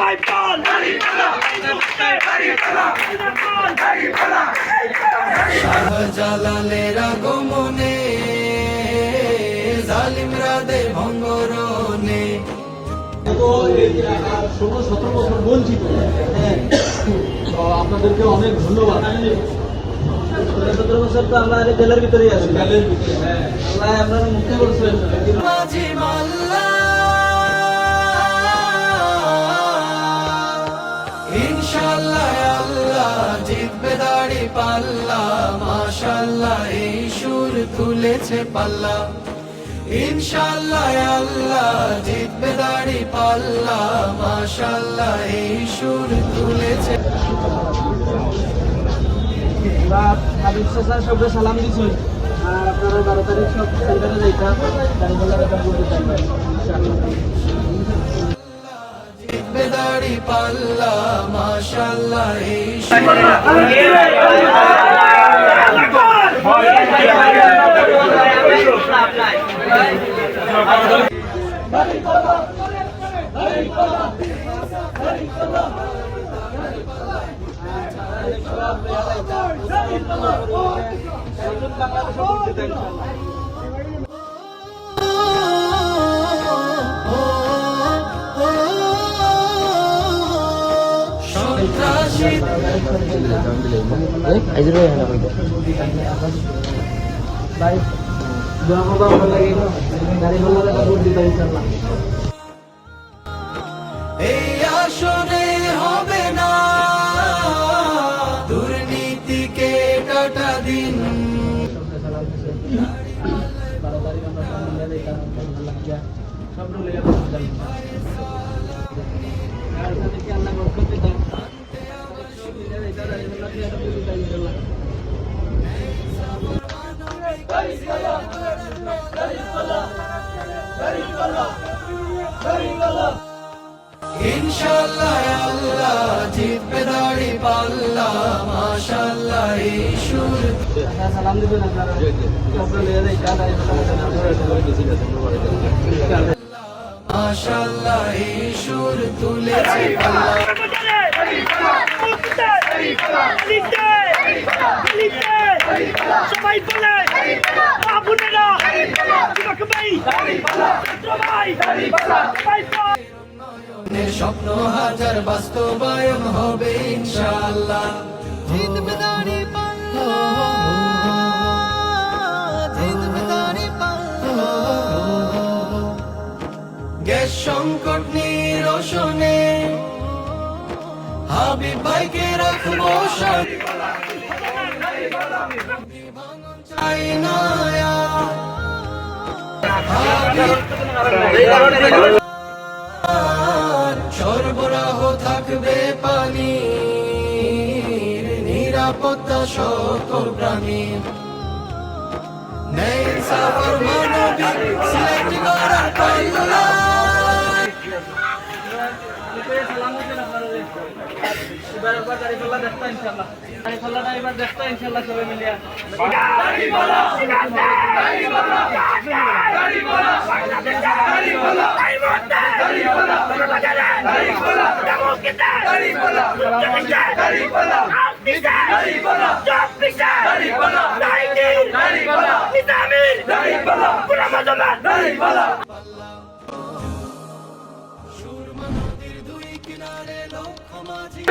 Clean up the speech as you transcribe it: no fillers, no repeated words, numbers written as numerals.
সবাই বল শাহজালালের আগমনে জালিমরা দে ভঙ্গরনে 16-17 বছর বঞ্চিত। আপনাদেরকে অনেক ধন্যবাদ। 17 বছর তো আমরা জেলের ভিতরেই আছি। আল্লাহ আপনারা মুক্তি করছেন। মাঝি মাল্লা ইনশাআল্লাহ আল্লাহ জিতবে দাড়ি পাল্লা মাশাআল্লাহ এই সুর তুলেছে পাল্লা ইনশাআল্লাহ আল্লাহ জিতবে দাড়ি পাল্লা মাশাআল্লাহ এই সুর তুলেছে। হাবিব চাচা সবরে সালাম দিছি। আর আপনারা 12 তারিখ সব সেন্টারে যাইতা গাড়িগুলোর একটা বলতে চাইবেন ইনশাআল্লাহ। জিতবে দাড়ি পাল্লা মাশাআল্লাহ এই সন্ত্রাসী ভাই দোয়া করবা ভালো লাগে গাড়িগুলোর একটা ভোট দিতে ইনশাআল্লাহ। এই আসনে হবে না দুর্নীতিকে কাটা দিন 12 তারিখ আমরা সব মিলে যাইতাম আল্লাহ দিয়া সব রুলে আর তাদেরকে আল্লাহ বরকত দিতাম। সব মিলে যাইতাম গাড়িগুলো দিয়ে একটা ভোট দিতে ইনশাআল্লাহ। ইনশাআল্লাহ আল্লাহ জিতবে দাড়ি পাল্লা মাশাআল্লাহ এই সুর সালাম দিবেন আপনারা সব রুলে যাইতাম গাড়িগুলো মাশাআল্লাহ এই সুর তুলেছে পাল্লা সবাই বলে আপনারা স্বপ্ন হাজার বাস্তবায়ন হবে ইনশাআল্লাহ জিতবে দাড়ি পাল্লা জিতবে দাড়ি পাল্লা গ্যাস সংকট নিরসনে হাবিব ভাইকে রাখবো চাই না সরবরাহ থাকবে পানি নিরাপত্তা সকল প্রাণী নেই সাফর মানবিক সিলেক্ট করার পাল্লা সালাম দিবেন আপনারা এবার গাড়িগুলো দেখতে ইনশাআল্লাহ গাড়িগুলোটা এবার দেখতে ইনশাআল্লাহ সবাই মিলিয়া সুরমা নদীর দুই কিনারে লক্ষ মাঝি